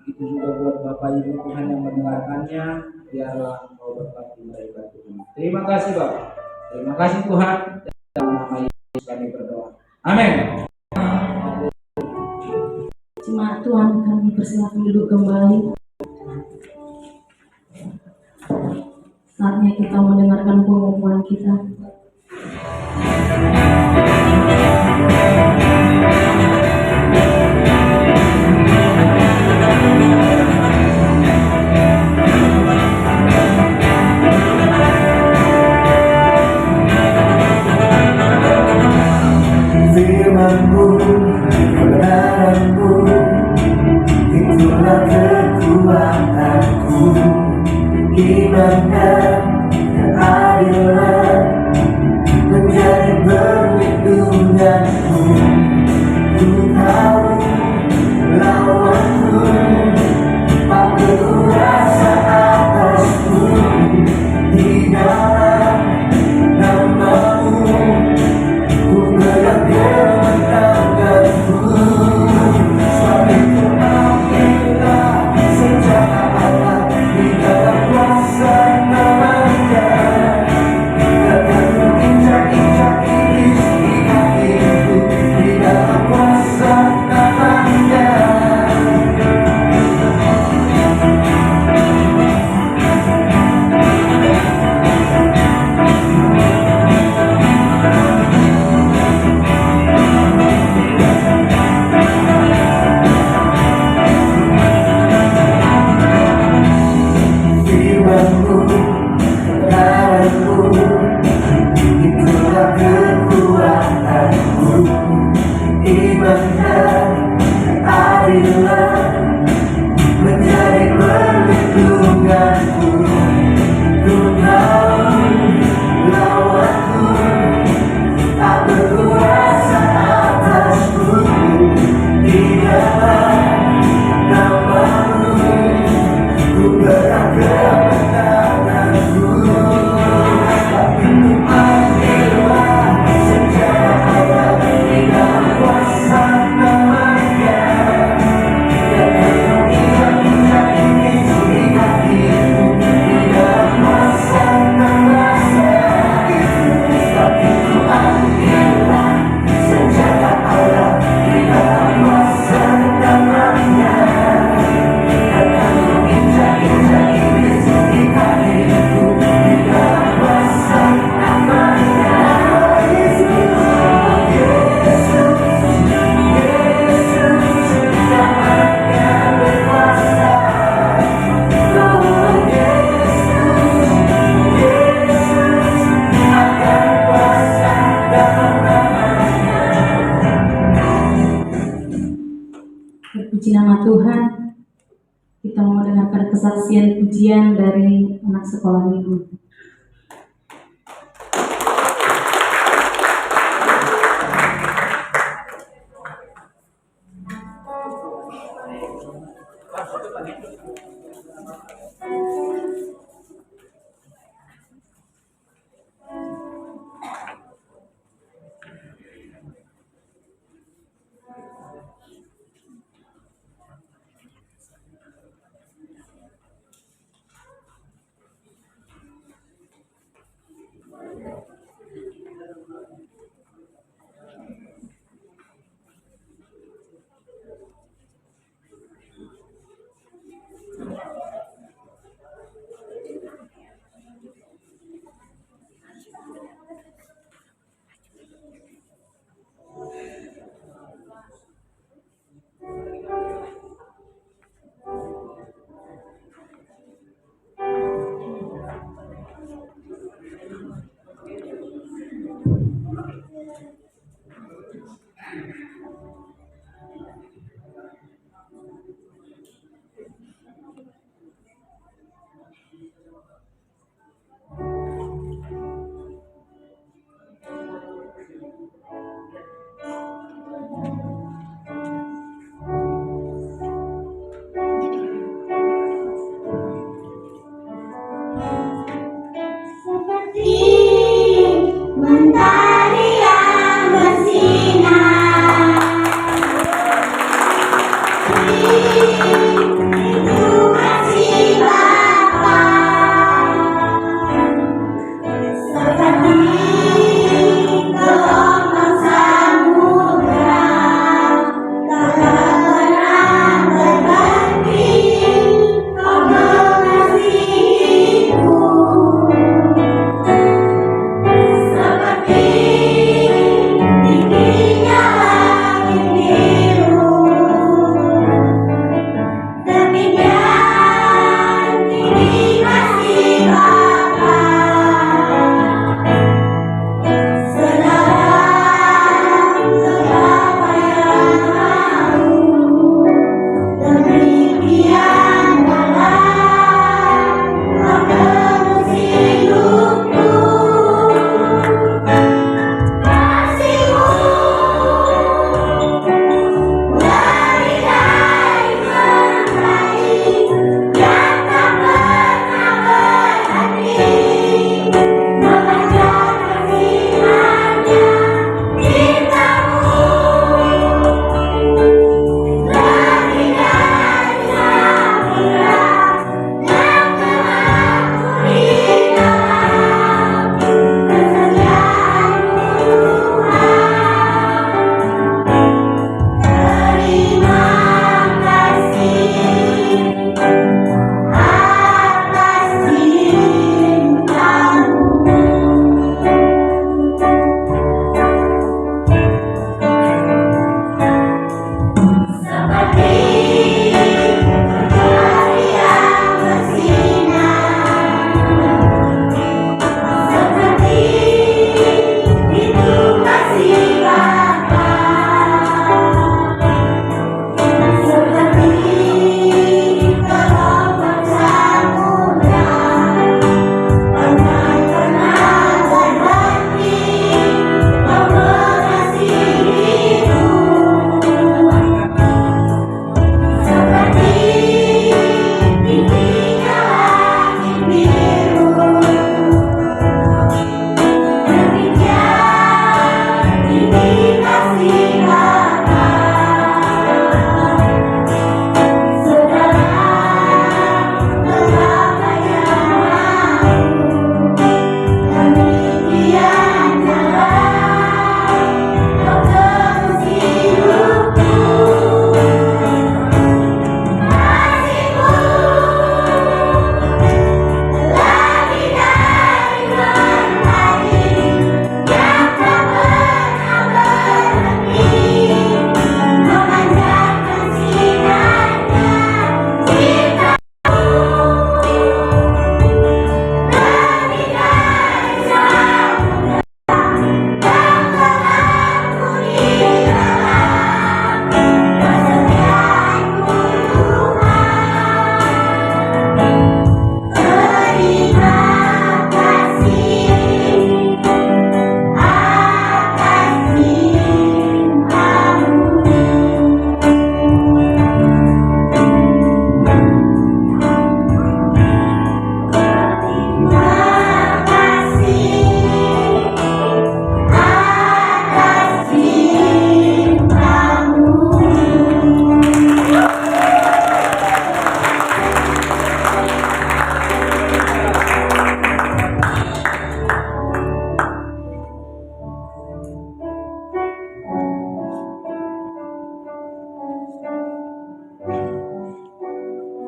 Begitu juga buat Bapak Ibu Tuhan yang mendengarkannya, biarlah Kau berkati mereka Tuhan. Terima kasih Bapak. Terima kasih Tuhan. Dalam nama Yesus kami berdoa. Amin. Jemaat Tuhan, kami persilakan duduk kembali. Saatnya kita mendengarkan pengumuman kita. Firman-Mu, kebenaran-Mu, itulah kekuatanku. Iman dan keadilan menjadi perlindunganku. Ku tahu lawanku tak berkuasa atasku. Di dalam nama-Mu ku bergerak kemenanganku. Sebab itu ambillah senjata Allah di dalam kuasa nama-Nya. Takkan ku injak-injak iblis di kakiku di dalam kuasa nama-Nya. Firman-Mu, kebenaran-Mu, itulah kekuatanku. Iman dan keadilan menjadi perlindunganku. Ku tahu lawanku tak berkuasa atasku. Di dalam nama-Mu ku bergerak kemenanganku. Sebab itu ambillah senjata Allah di dalam kuasa nama-Nya. Takkan ku injak-injak iblis di kakiku di dalam kuasa nama-Nya. Sebab itu ambillah senjata Allah di dalam kuasa nama-Nya. Takkan ku injak-injak iblis di kakiku di dalam kuasa nama-Nya. Yesus, Yesus, Yesus, nama-Nya berkuasa. Oh Yesus, Yesus, akan kuasa dalam nama-Nya. Terpuji nama Tuhan. Kita mau mendengarkan kesaksian pujian dari anak sekolah minggu.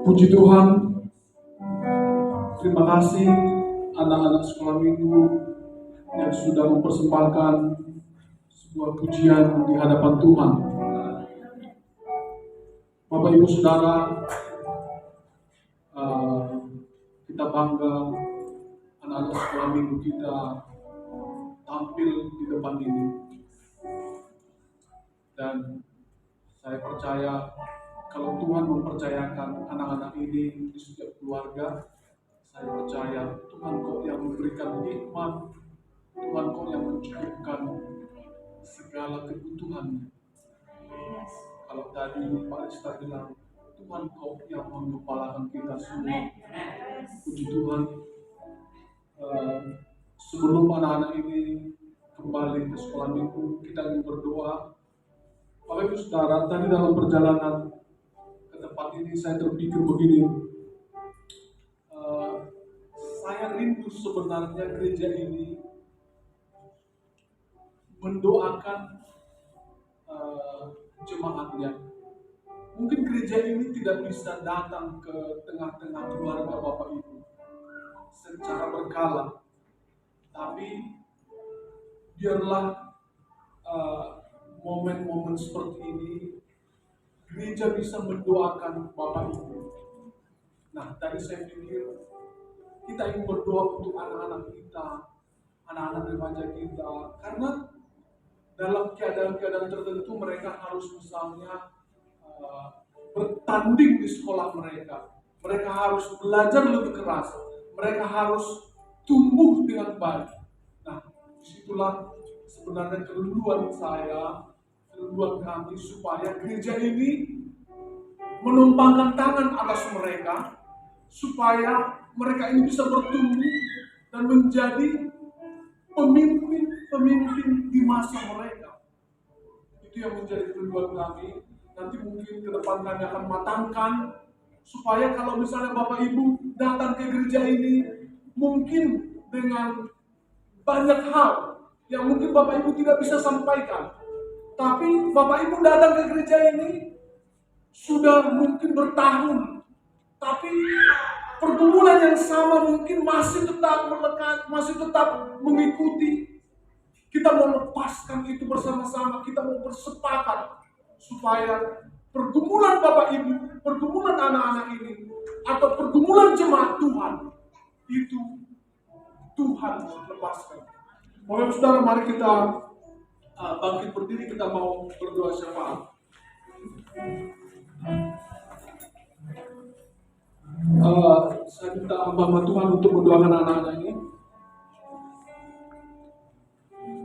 Puji Tuhan, terima kasih anak-anak sekolah minggu yang sudah mempersembahkan sebuah pujian di hadapan Tuhan. Bapak Ibu Saudara, kita bangga anak-anak sekolah minggu kita tampil di depan ini. Dan saya percaya kalau Tuhan mempercayakan anak-anak ini di setiap keluarga, saya percaya Tuhan kok yang memberikan hikmat, Tuhan kok yang mencukupkan segala kebutuhannya. Kalau tadi Pak Rista bilang, Tuhan kok yang menggembalakan kita semua. Puji Tuhan, sebelum anak-anak ini kembali ke sekolah minggu, kita ingin berdoa. Bapak Ibu Saudara, tadi dalam perjalanan ke tempat ini saya terpikir begini, saya rindu sebenarnya gereja ini mendoakan jemaatnya. Mungkin gereja ini tidak bisa datang ke tengah-tengah keluarga Bapak Ibu secara berkala, tapi biarlah momen-momen seperti ini gereja bisa mendoakan Bapak Ibu. Nah, tadi saya pikir kita ingin berdoa untuk anak-anak kita, anak-anak remaja kita, karena dalam keadaan-keadaan tertentu mereka harus misalnya bertanding di sekolah mereka. Mereka harus belajar lebih keras. Mereka harus tumbuh dengan baik. Nah, disitulah sebenarnya kerinduan saya, kerinduan kami supaya gereja ini menumpangkan tangan atas mereka, supaya mereka ini bisa bertumbuh dan menjadi pemimpin di masa mereka. Itu yang menjadi kerinduan kami. Nanti mungkin ke depan kami akan matangkan, supaya kalau misalnya Bapak Ibu datang ke gereja ini, mungkin dengan banyak hal yang mungkin Bapak Ibu tidak bisa sampaikan. Tapi Bapak Ibu datang ke gereja ini sudah mungkin bertahun, tapi pergumulan yang sama mungkin masih tetap melekat, masih tetap mengikuti. Kita mau lepaskan itu bersama-sama, kita mau bersepakat supaya pergumulan Bapak Ibu, pergumulan anak-anak ini, atau pergumulan jemaat Tuhan, itu Tuhan lepaskan. Bapak Saudara, mari kita bangkit berdiri, kita mau berdoa syafaat. Saya minta hamba Tuhan untuk mendoakan anak-anak ini.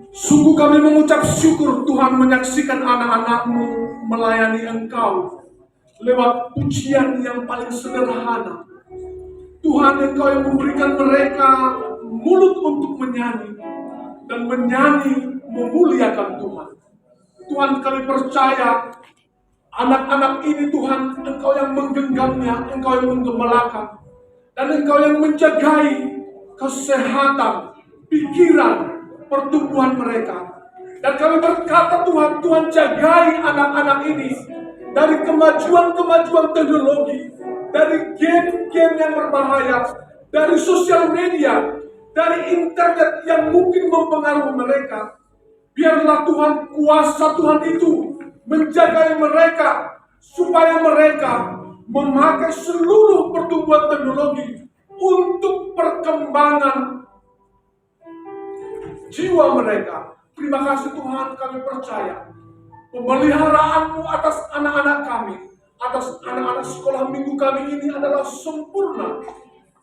Sungguh kami mengucap syukur Tuhan menyaksikan anak-anak-Mu melayani Engkau lewat pujian yang paling sederhana. Tuhan, Engkau yang memberikan mereka mulut untuk menyanyi dan menyanyi memuliakan Tuhan. Tuhan, kami percaya anak-anak ini Tuhan, Engkau yang menggenggamnya, Engkau yang menggembalakan, dan Engkau yang menjagai kesehatan, pikiran, pertumbuhan mereka. Dan kami berkata Tuhan, Tuhan jagai anak-anak ini dari kemajuan-kemajuan teknologi, dari game-game yang berbahaya, dari sosial media, dari internet yang mungkin mempengaruhi mereka. Biarlah Tuhan, kuasa Tuhan itu menjaga mereka, supaya mereka memakai seluruh pertumbuhan teknologi untuk perkembangan jiwa mereka. Terima kasih Tuhan, kami percaya pemeliharaan-Mu atas anak-anak kami, atas anak-anak sekolah minggu kami ini adalah sempurna.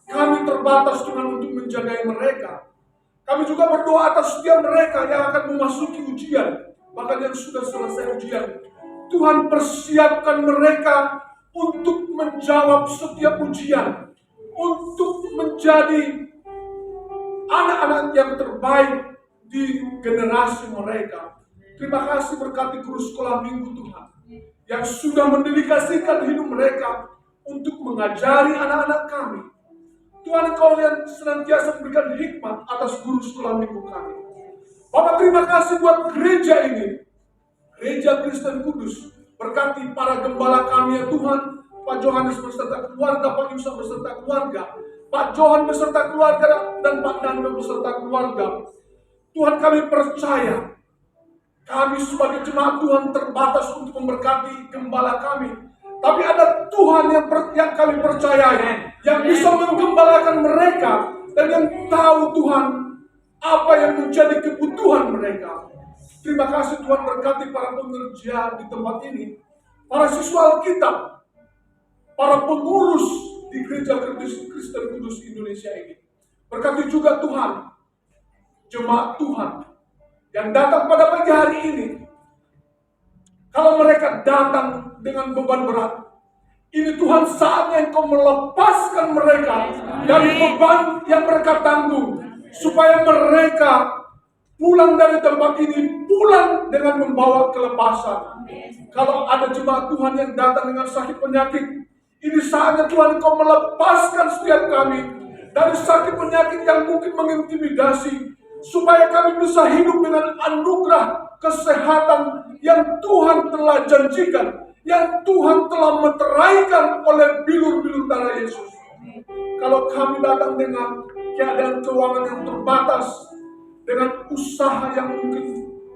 Kami terbatas Tuhan untuk menjaga mereka. Kami juga berdoa atas setiap mereka yang akan memasuki ujian, bahkan yang sudah selesai ujian. Tuhan, persiapkan mereka untuk menjawab setiap ujian, untuk menjadi anak-anak yang terbaik di generasi mereka. Terima kasih, berkati guru sekolah minggu Tuhan yang sudah mendedikasikan hidup mereka untuk mengajari anak-anak kami. Tuhan, Engkau yang senantiasa memberikan hikmat atas guru sekolah minggu kami. Bapak, terima kasih buat gereja ini, Gereja Kristen Kudus. Berkati para gembala kami ya Tuhan, Pak Johannes beserta keluarga, Pak Yusuf beserta keluarga, Pak Johan beserta keluarga, dan Pak Nando beserta keluarga. Tuhan, kami percaya kami sebagai jemaat Tuhan terbatas untuk memberkati gembala kami. Tapi ada Tuhan yang kami percayai, yang bisa menggembalakan mereka dan yang tahu Tuhan apa yang menjadi kebutuhan mereka. Terima kasih Tuhan, berkati para pengerja di tempat ini, para siswa Alkitab, para pengurus di Gereja Kristen Kudus Indonesia ini. Berkati juga Tuhan jemaat Tuhan yang datang pada pagi hari ini. Kalau mereka datang dengan beban berat, ini Tuhan saatnya Engkau melepaskan mereka dari beban yang mereka tanggung, supaya mereka pulang dari tempat ini, pulang dengan membawa kelepasan. Kalau ada jemaat Tuhan yang datang dengan sakit penyakit, ini saatnya Tuhan Engkau melepaskan setiap kami dari sakit penyakit yang mungkin mengintimidasi, supaya kami bisa hidup dengan anugerah kesehatan yang Tuhan telah janjikan, yang Tuhan telah meteraikan oleh bilur-bilur darah Yesus. Kalau kami datang dengan keadaan keuangan yang terbatas, dengan usaha yang mungkin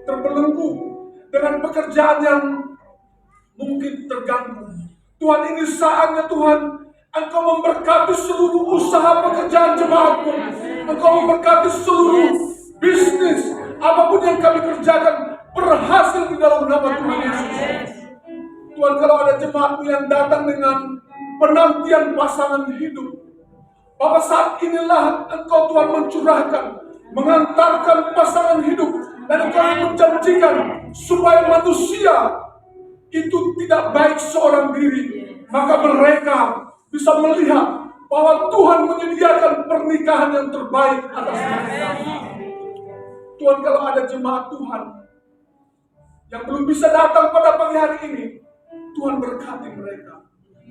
terbelenggu, dengan pekerjaan yang mungkin terganggu, Tuhan, ini saatnya Tuhan Engkau memberkati seluruh usaha pekerjaan jemaatmu. Engkau memberkati seluruh bisnis, apapun yang kami kerjakan berhasil di dalam nama Tuhan Yesus. Tuhan, kalau ada jemaatmu yang datang dengan penantian pasangan hidup, Bapak, saat inilah Engkau Tuhan mencurahkan, mengantarkan pasangan hidup, dan Engkau menjanjikan supaya manusia itu tidak baik seorang diri, maka mereka bisa melihat bahwa Tuhan menyediakan pernikahan yang terbaik atas mereka. Tuhan, kalau ada jemaat Tuhan yang belum bisa datang pada pagi hari ini, Tuhan berkati mereka.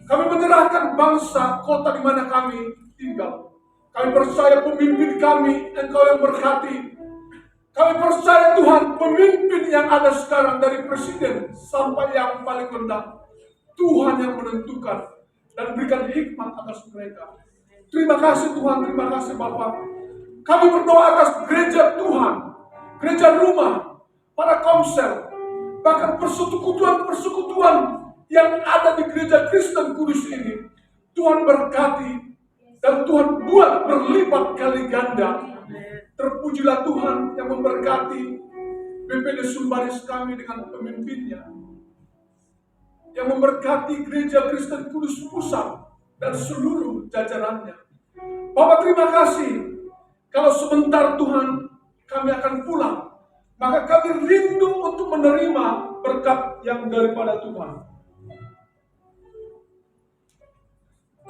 Kami menyerahkan bangsa, kota di mana kami tinggal. Kami percaya pemimpin kami, Engkau yang berkati. Kami percaya Tuhan, pemimpin yang ada sekarang dari presiden sampai yang paling rendah, Tuhan yang menentukan dan berikan hikmat atas mereka. Terima kasih Tuhan, terima kasih Bapak. Kami berdoa atas gereja Tuhan, gereja rumah, para komsel, bahkan persekutuan-persekutuan yang ada di Gereja Kristen Kudus ini. Tuhan berkati dan Tuhan buat berlipat kali ganda. Terpujilah Tuhan yang memberkati BPD Sumbaris kami dengan pemimpinnya, yang memberkati Gereja Kristen Kudus Pusat dan seluruh jajarannya. Bapak, terima kasih. Kalau sebentar Tuhan kami akan pulang, maka kami rindu untuk menerima berkat yang daripada Tuhan.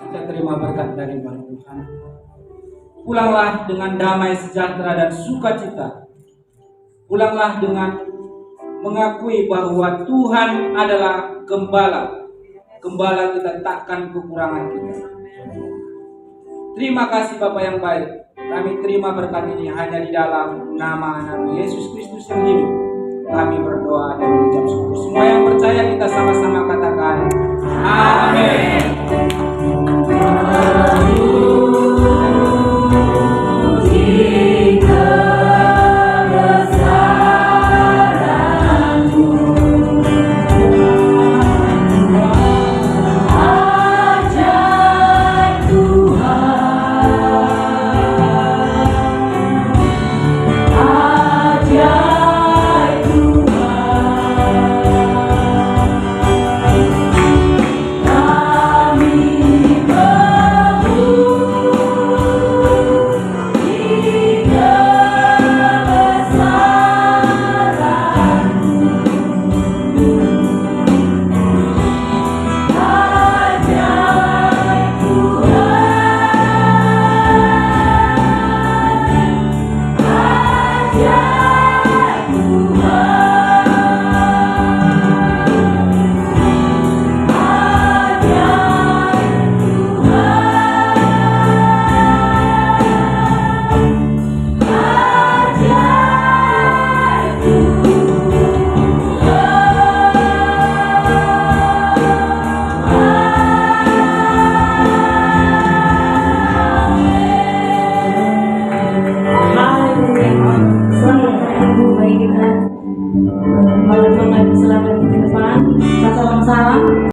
Kita terima berkat dari Tuhan. Pulanglah dengan damai sejahtera dan sukacita. Pulanglah dengan mengakui bahwa Tuhan adalah gembala. Gembala kita takkan kekurangan kita. Terima kasih Bapa yang baik. Kami terima berkat ini hanya di dalam nama Nabi Yesus Kristus yang hidup. Kami berdoa dan mengucap syukur. Semua yang